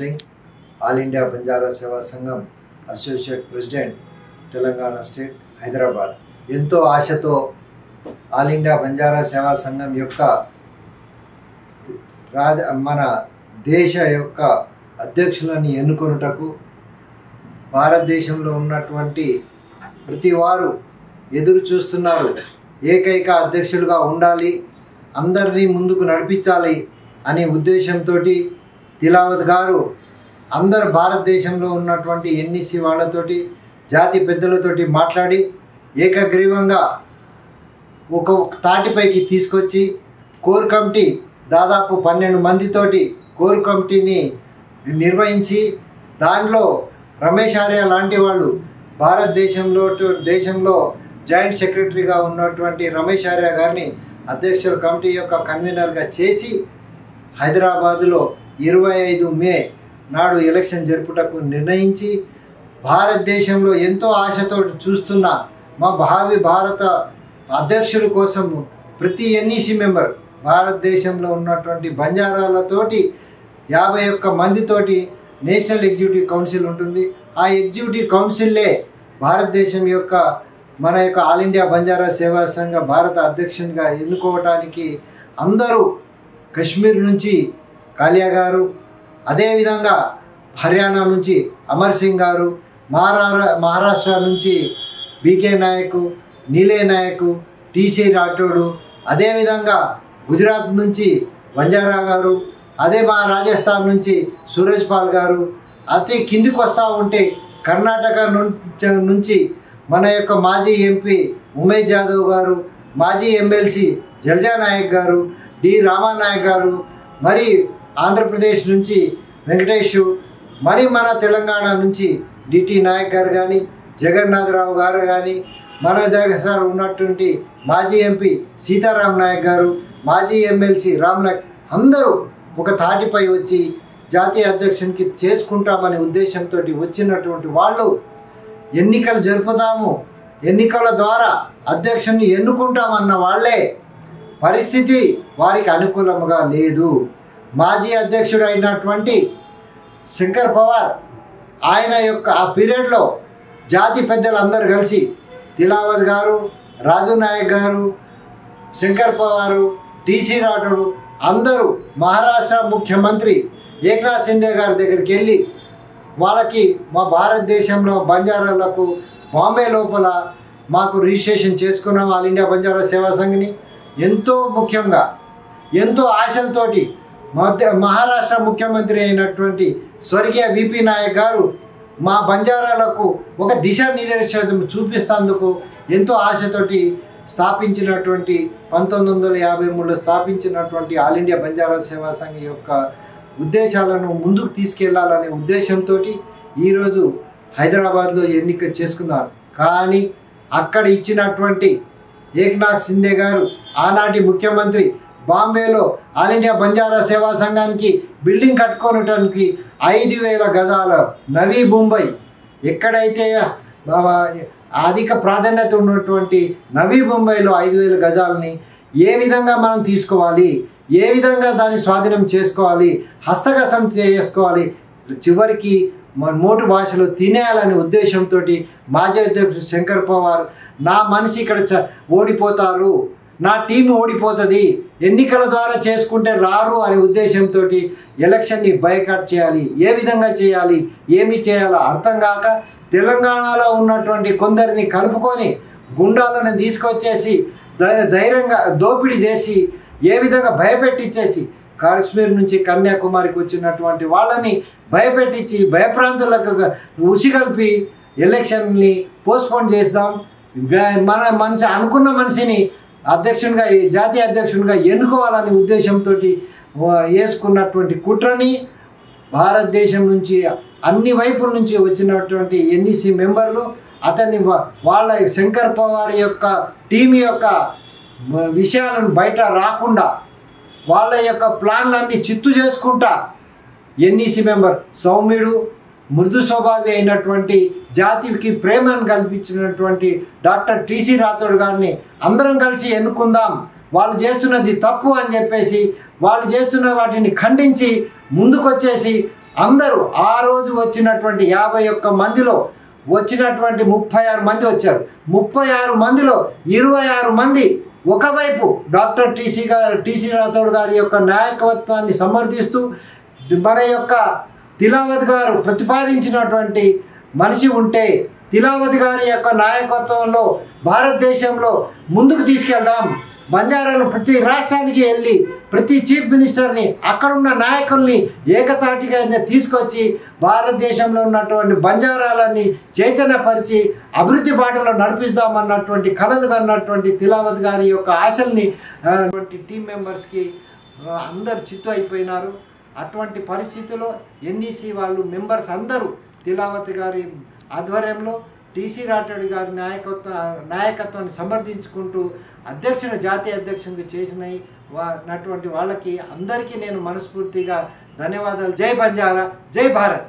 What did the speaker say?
Singh, All India Banjara Seva Sangham Associate President, Telangana State, Hyderabad. ఎంతో ఆశతో all India Banjara సేవా సంఘం యొక్క మన దేశ యొక్క అధ్యక్షులను ఎన్నుకొనుటకు భారతదేశంలో ఉన్నటువంటి ప్రతి వారు ఎదురు చూస్తున్నారు. ఏకైక అధ్యక్షుడిగా ఉండాలి, అందరినీ ముందుకు నడిపించాలి అనే ఉద్దేశంతో తిలావత్ గారు అందరు భారతదేశంలో ఉన్నటువంటి ఎన్ఈసి వాళ్ళతోటి జాతి పెద్దలతోటి మాట్లాడి ఏకగ్రీవంగా ఒక తాటిపైకి తీసుకొచ్చి కోర్ కమిటీ దాదాపు 12 మందితోటి కోర్ కమిటీని నిర్వహించి దానిలో రమేష్ ఆర్య లాంటి వాళ్ళు దేశంలో జాయింట్ సెక్రటరీగా ఉన్నటువంటి రమేష్ ఆర్య గారిని అధ్యక్షుల కమిటీ యొక్క కన్వీనర్గా చేసి హైదరాబాదులో 25 మే నాడు ఎలక్షన్ జరుపుటకు నిర్ణయించి భారతదేశంలో ఎంతో ఆశతో చూస్తున్న మా భావి భారత అధ్యక్షుల కోసం ప్రతి ఎన్ఈసి మెంబర్ భారతదేశంలో ఉన్నటువంటి బంజారాలతోటి 51 మందితోటి నేషనల్ ఎగ్జిక్యూటివ్ కౌన్సిల్ ఉంటుంది. ఆ ఎగ్జిక్యూటివ్ కౌన్సిల్లే భారతదేశం యొక్క మన యొక్క ఆల్ ఇండియా బంజారా సేవా సంఘ భారత అధ్యక్షునిగా ఎన్నుకోవటానికి అందరూ కశ్మీర్ నుంచి కాలియా గారు, అదేవిధంగా హర్యానా నుంచి అమర్ సింగ్ గారు, మహారాష్ట్ర నుంచి బీకే నాయక్, నీలే నాయక్, టీసీ రాఠోడు, అదేవిధంగా గుజరాత్ నుంచి బంజారా గారు, అదే మా రాజస్థాన్ నుంచి సురేష్ పాల్ గారు, అతి కిందికి వస్తూ ఉంటే కర్ణాటక నుంచి మన యొక్క మాజీ ఎంపీ ఉమేష్ జాదవ్ గారు, మాజీ ఎమ్మెల్సీ జల్జా నాయక్ గారు, డి రామానాయక్ గారు, మరి ఆంధ్రప్రదేశ్ నుంచి వెంకటేష్, మరి మన తెలంగాణ నుంచి డిటి నాయక్ గారు కానీ, జగన్నాథరావు గారు కానీ, మన దగ్గర ఉన్నటువంటి మాజీ ఎంపీ సీతారాం నాయక్ గారు, మాజీ ఎమ్మెల్సీ రామ్ నాయక్, అందరూ ఒక తాటిపై వచ్చి జాతీయ అధ్యక్షునికి చేసుకుంటామనే ఉద్దేశంతో వచ్చినటువంటి వాళ్ళు ఎన్నికలు జరుపుతాము, ఎన్నికల ద్వారా అధ్యక్షుని ఎన్నుకుంటామన్న వాళ్ళే పరిస్థితి వారికి అనుకూలముగా లేదు. మాజీ అధ్యక్షుడు అయినటువంటి శంకర్ పవార్ ఆయన యొక్క ఆ పీరియడ్లో జాతి పెద్దలందరూ కలిసి తిలావత్ గారు, రాజు నాయక్ గారు, శంకర్ పవారు, టీసీ రాఠోడు అందరూ మహారాష్ట్ర ముఖ్యమంత్రి ఏక్నాథ్ షిండే గారి దగ్గరికి వెళ్ళి వాళ్ళకి మా భారతదేశంలో బంజారాలకు బాంబే లోపల మాకు రిజిస్ట్రేషన్ చేసుకున్నాం ఆల్ ఇండియా బంజారా సేవా సంఘ్ని, ఎంతో ముఖ్యంగా ఎంతో ఆశలతోటి మహారాష్ట్ర ముఖ్యమంత్రి అయినటువంటి స్వర్గీయ విపి నాయక్ గారు మా బంజారాలకు ఒక దిశానిర్దేశం చూపిస్తేందుకు ఎంతో ఆశతోటి స్థాపించినటువంటి 1953లో స్థాపించినటువంటి ఆల్ ఇండియా బంజారా సేవా సంఘ్ యొక్క ఉద్దేశాలను ముందుకు తీసుకెళ్లాలనే ఉద్దేశంతో ఈరోజు హైదరాబాద్లో ఎన్నిక చేసుకున్నారు. కానీ అక్కడ ఇచ్చినటువంటి ఏక్నాథ్ షిండే గారు ఆనాటి ముఖ్యమంత్రి బాంబేలో ఆల్ ఇండియా బంజారా సేవా సంఘానికి బిల్డింగ్ కట్టుకోవడానికి 5000 గజాల నవీ ముంబై, ఎక్కడైతే అధిక ప్రాధాన్యత ఉన్నటువంటి నవీ ముంబైలో 5000 గజాలని ఏ విధంగా మనం తీసుకోవాలి, ఏ విధంగా దాన్ని స్వాధీనం చేసుకోవాలి, హస్తగతం చేసుకోవాలి, చివరికి మోటు భాషలో తినేయాలనే ఉద్దేశంతో మాజీ అధ్యక్షుడు శంకర్ పవార్ నా మనిషి ఇక్కడ ఓడిపోతారు, నా టీం ఓడిపోతుంది, ఎన్నికల ద్వారా చేసుకుంటే రారు అనే ఉద్దేశంతో ఎలక్షన్ని బైకాట్ చేయాలి, ఏ విధంగా చేయాలి, ఏమి చేయాలో అర్థం కాక తెలంగాణలో ఉన్నటువంటి కొందరిని కలుపుకొని గుండాలను తీసుకొచ్చేసి ధైర్యంగా దోపిడీ చేసి ఏ విధంగా భయపెట్టించేసి కాశ్మీర్ నుంచి కన్యాకుమారికి వచ్చినటువంటి వాళ్ళని భయపెట్టించి భయప్రాంతులకు ఉసిగల్పి ఎలక్షన్ని పోస్ట్పోన్ చేద్దాం, మన మనిషి అనుకున్న మనిషిని అధ్యక్షునిగా జాతీయ అధ్యక్షునిగా ఎన్నుకోవాలనే ఉద్దేశంతో వేసుకున్నటువంటి కుట్రని భారతదేశం నుంచి అన్ని వైపుల నుంచి వచ్చినటువంటి ఎన్ఈసి మెంబర్లు అతన్ని వాళ్ళ శంకర్ పవార్ యొక్క టీం యొక్క విషయాలను బయట రాకుండా వాళ్ళ యొక్క ప్లాన్లన్నీ చిత్తు చేసుకుంటా ఎన్ఈసి మెంబర్ సౌమ్యుడు మృదు స్వభావి అయినటువంటి జాతికి ప్రేమను కల్పించినటువంటి డాక్టర్ టీసీ రాథోడ్ గారిని అందరం కలిసి ఎన్నుకుందాం, వాళ్ళు చేస్తున్నది తప్పు అని చెప్పేసి వాళ్ళు చేస్తున్న వాటిని ఖండించి ముందుకొచ్చేసి అందరూ ఆ రోజు వచ్చినటువంటి 51 మందిలో వచ్చినటువంటి 36 మంది వచ్చారు. 36 మందిలో 26 మంది ఒకవైపు డాక్టర్ టీసీ రాథోడ్ గారి యొక్క నాయకత్వాన్ని సమర్థిస్తూ మన యొక్క తిలావత్ గారు ప్రతిపాదించినటువంటి మనిషి ఉంటే తిలావత్ గారి యొక్క నాయకత్వంలో భారతదేశంలో ముందుకు తీసుకెళ్దాం, బంజారాలు ప్రతి రాష్ట్రానికి వెళ్ళి ప్రతి చీఫ్ మినిస్టర్ని అక్కడున్న నాయకుల్ని ఏకతాటిగా తీసుకొచ్చి భారతదేశంలో ఉన్నటువంటి బంజారాలని చైతన్యపరిచి అభివృద్ధి బాటలో నడిపిస్తామన్నటువంటి కలలు కన్నటువంటి తిలావత్ గారి యొక్క ఆశల్ని టీం మెంబర్స్కి అందరు చిత్తు అయిపోయినారు. అటువంటి పరిస్థితుల్లో ఎన్ఈసి వాళ్ళు మెంబర్స్ అందరూ తిలావత్ గారి ఆధ్వర్యంలో టీసీ రాథోడ్ గారి నాయకత్వాన్ని సమర్థించుకుంటూ జాతీయ అధ్యక్షునికి చేసినటువంటి వాళ్ళకి అందరికీ నేను మనస్ఫూర్తిగా ధన్యవాదాలు. జై బంజారా, జై భారత్.